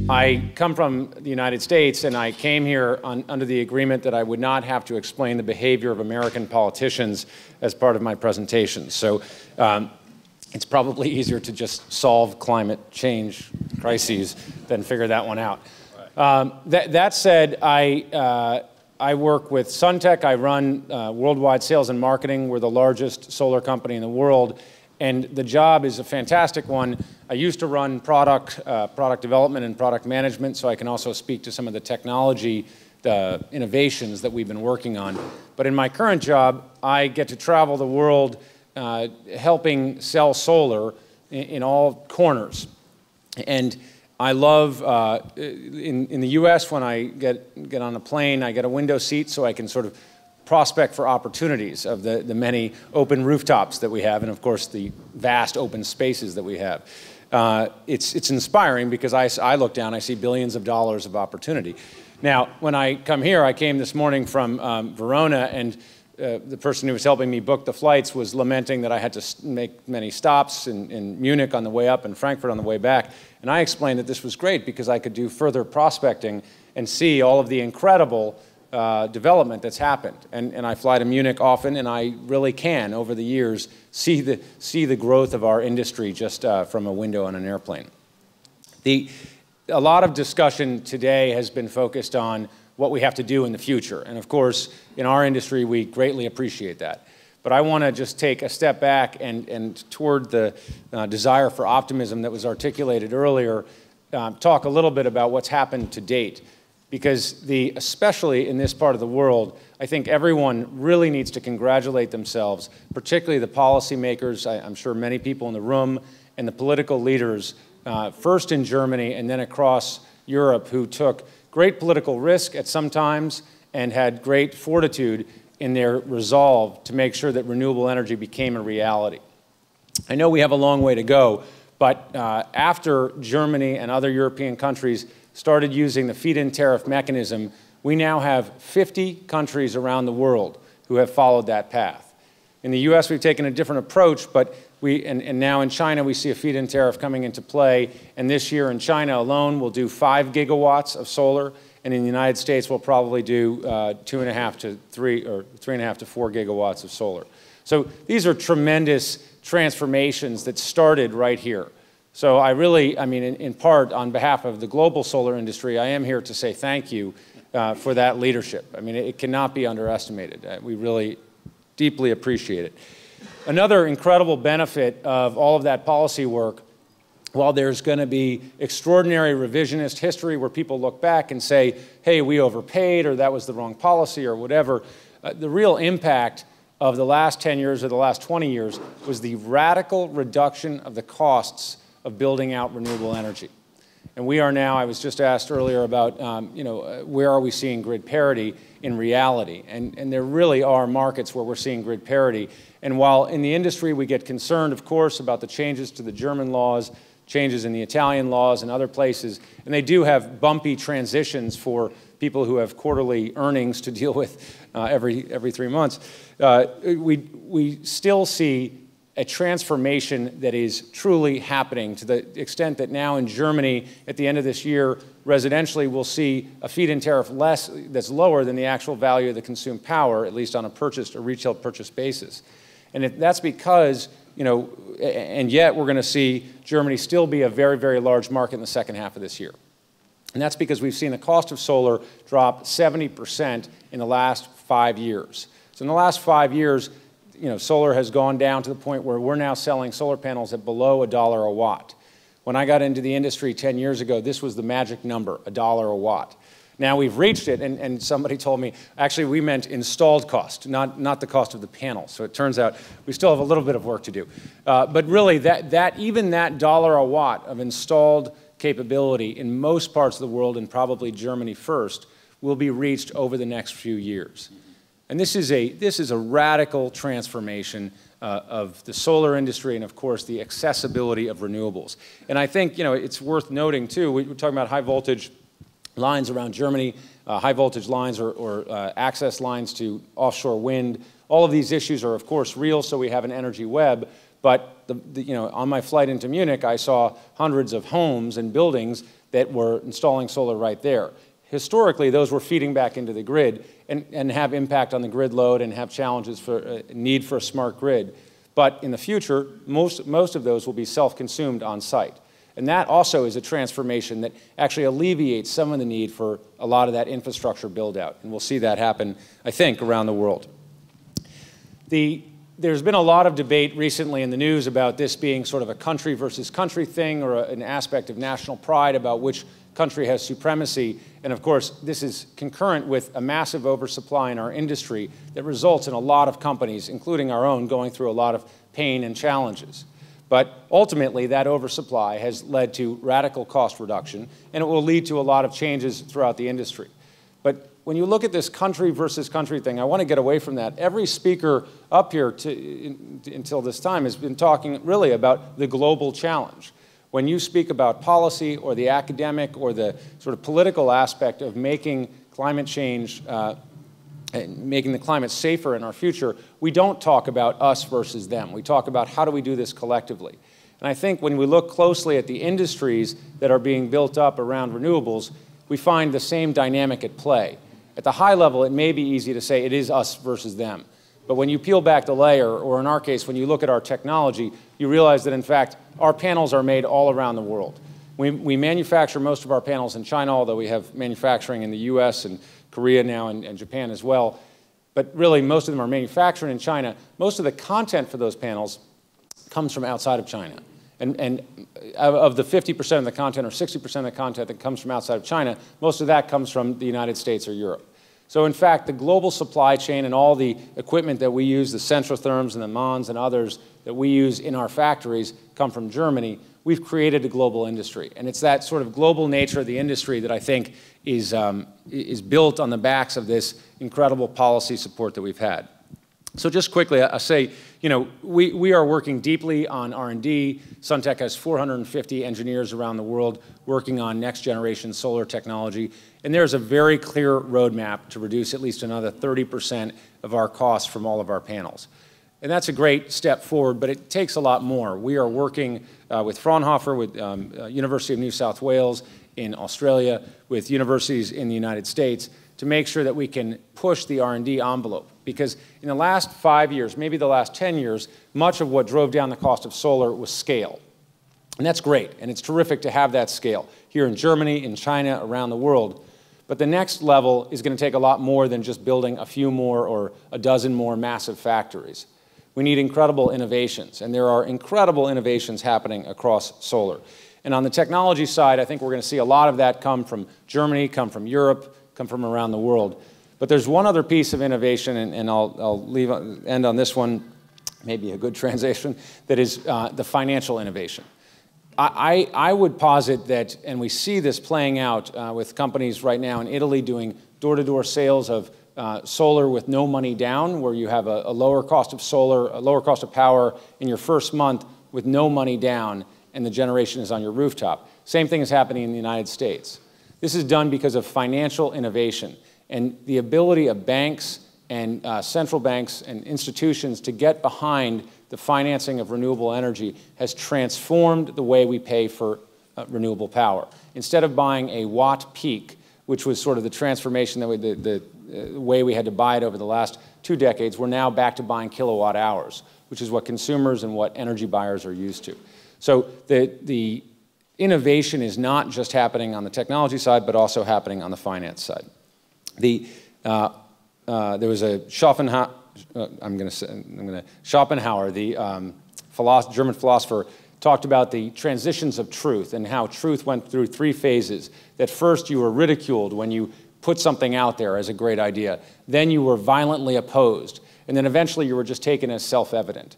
I come from the United States, and I came here under the agreement that I would not have to explain the behavior of American politicians as part of my presentation. So it's probably easier to just solve climate change crises than figure that one out. That said, I work with Suntech. I run worldwide sales and marketing. We're the largest solar company in the world. And the job is a fantastic one. I used to run product development and product management, so I can also speak to some of the technology, the innovations that we've been working on. But in my current job, I get to travel the world helping sell solar in all corners. And I love, in the US, when I get on a plane, I get a window seat so I can sort of prospect for opportunities of the many open rooftops that we have, and of course the vast open spaces that we have. It's inspiring because I look down, I see billions of dollars of opportunity. Now, when I come here, I came this morning from Verona, and the person who was helping me book the flights was lamenting that I had to make many stops in Munich on the way up and Frankfurt on the way back. And I explained that this was great because I could do further prospecting and see all of the incredible development that's happened. And I fly to Munich often, and I really can, over the years, see the growth of our industry just from a window on an airplane. A lot of discussion today has been focused on what we have to do in the future. And of course, in our industry, we greatly appreciate that. But I want to just take a step back and toward the desire for optimism that was articulated earlier, talk a little bit about what's happened to date. Because especially in this part of the world, I think everyone really needs to congratulate themselves, particularly the policymakers, I'm sure many people in the room, and the political leaders, first in Germany and then across Europe, who took great political risk at some times and had great fortitude in their resolve to make sure that renewable energy became a reality. I know we have a long way to go, but after Germany and other European countries started using the feed-in tariff mechanism, we now have 50 countries around the world who have followed that path. In the US, we've taken a different approach, but and now in China, we see a feed-in tariff coming into play, and this year in China alone, we'll do 5 gigawatts of solar, and in the United States, we'll probably do 2.5 to 3, or 3.5 to 4 gigawatts of solar. So these are tremendous transformations that started right here. So I mean, in part, on behalf of the global solar industry, I am here to say thank you for that leadership. I mean, it cannot be underestimated. We really deeply appreciate it. Another incredible benefit of all of that policy work, while there's going to be extraordinary revisionist history where people look back and say, hey, we overpaid, or that was the wrong policy, or whatever, the real impact of the last 10 years or the last 20 years was the radical reduction of the costs of building out renewable energy. And we are now, I was just asked earlier about, where are we seeing grid parity in reality? And there really are markets where we're seeing grid parity. And while in the industry we get concerned, of course, about the changes to the German laws, changes in the Italian laws and other places, and they do have bumpy transitions for people who have quarterly earnings to deal with every 3 months, we still see a transformation that is truly happening to the extent that now in Germany, at the end of this year, residentially we'll see a feed-in tariff that's lower than the actual value of the consumed power, at least on a retail purchase basis. And that's because, and yet we're going to see Germany still be a very, very large market in the second half of this year. And that's because we've seen the cost of solar drop 70% in the last 5 years. So in the last 5 years, solar has gone down to the point where we're now selling solar panels at below $1 a watt. When I got into the industry 10 years ago, this was the magic number, $1 a watt. Now we've reached it, and somebody told me, actually we meant installed cost, not the cost of the panel. So it turns out we still have a little bit of work to do. But really, even that $1 a watt of installed capability in most parts of the world, and probably Germany first, will be reached over the next few years. And this is a radical transformation of the solar industry and, of course, the accessibility of renewables. And I think, it's worth noting, too, we're talking about high voltage lines around Germany, high voltage lines or access lines to offshore wind. All of these issues are, of course, real, so we have an energy web. But on my flight into Munich, I saw hundreds of homes and buildings that were installing solar right there. Historically, those were feeding back into the grid and have impact on the grid load and have challenges for need for a smart grid. But in the future, most of those will be self-consumed on site. And that also is a transformation that actually alleviates some of the need for a lot of that infrastructure build-out. And we'll see that happen, I think, around the world. There's been a lot of debate recently in the news about this being sort of a country versus country thing, or an aspect of national pride about which country has supremacy. And of course, this is concurrent with a massive oversupply in our industry that results in a lot of companies, including our own, going through a lot of pain and challenges. But ultimately, that oversupply has led to radical cost reduction, and it will lead to a lot of changes throughout the industry. But when you look at this country versus country thing, I want to get away from that. Every speaker up here until this time has been talking really about the global challenge. When you speak about policy or the academic or the sort of political aspect of making climate change, making the climate safer in our future, we don't talk about us versus them. We talk about how do we do this collectively. And I think when we look closely at the industries that are being built up around renewables, we find the same dynamic at play. At the high level, it may be easy to say it is us versus them. But when you peel back the layer, or in our case, when you look at our technology, you realize that, in fact, our panels are made all around the world. We manufacture most of our panels in China, although we have manufacturing in the US and Korea now and Japan as well. But really, most of them are manufactured in China. Most of the content for those panels comes from outside of China. And of the 50% of the content or 60% of the content that comes from outside of China, most of that comes from the United States or Europe. So in fact, the global supply chain and all the equipment that we use, the Centrotherms and the Mons and others that we use in our factories come from Germany. We've created a global industry. And it's that sort of global nature of the industry that I think is built on the backs of this incredible policy support that we've had. So just quickly, I'll say, you know, we are working deeply on R&D. Suntech has 450 engineers around the world working on next generation solar technology. And there's a very clear roadmap to reduce at least another 30% of our costs from all of our panels. And that's a great step forward, but it takes a lot more. We are working with Fraunhofer, with University of New South Wales in Australia, with universities in the United States, to make sure that we can push the R&D envelope. Because in the last 5 years, maybe the last 10 years, much of what drove down the cost of solar was scale. And that's great, and it's terrific to have that scale here in Germany, in China, around the world. But the next level is going to take a lot more than just building a few more or a dozen more massive factories. We need incredible innovations, and there are incredible innovations happening across solar. And on the technology side, I think we're going to see a lot of that come from Germany, come from Europe, come from around the world. But there's one other piece of innovation, and I'll end on this one, maybe a good transition, that is the financial innovation. I would posit that, and we see this playing out with companies right now in Italy doing door-to-door sales of solar with no money down, where you have a lower cost of solar, a lower cost of power in your first month with no money down, and the generation is on your rooftop. Same thing is happening in the United States. This is done because of financial innovation and the ability of banks and central banks and institutions to get behind the financing of renewable energy has transformed the way we pay for renewable power. Instead of buying a watt peak, which was sort of the transformation that the way we had to buy it over the last 2 decades, we're now back to buying kilowatt hours, which is what consumers and what energy buyers are used to. So the innovation is not just happening on the technology side, but also happening on the finance side. There was a Schopenhauer, the German philosopher, talked about the transitions of truth and how truth went through 3 phases. That first you were ridiculed when you put something out there as a great idea. Then you were violently opposed. And then eventually you were just taken as self-evident.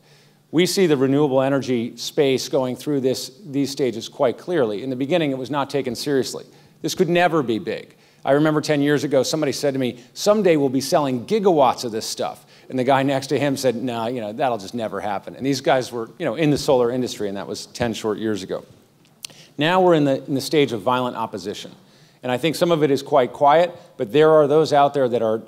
We see the renewable energy space going through these stages quite clearly. In the beginning, it was not taken seriously. This could never be big. I remember 10 years ago, somebody said to me, someday we'll be selling gigawatts of this stuff. And the guy next to him said, no, you know, that'll just never happen. And these guys were, you know, in the solar industry, and that was 10 short years ago. Now we're in the stage of violent opposition. And I think some of it is quite quiet, but there are those out there that are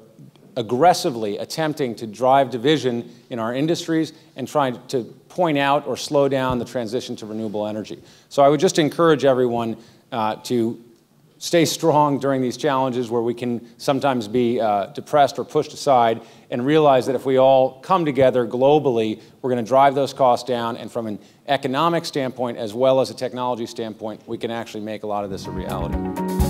aggressively attempting to drive division in our industries and trying to point out or slow down the transition to renewable energy. So I would just encourage everyone, to stay strong during these challenges where we can sometimes be depressed or pushed aside, and realize that if we all come together globally, we're going to drive those costs down, and from an economic standpoint as well as a technology standpoint, we can actually make a lot of this a reality.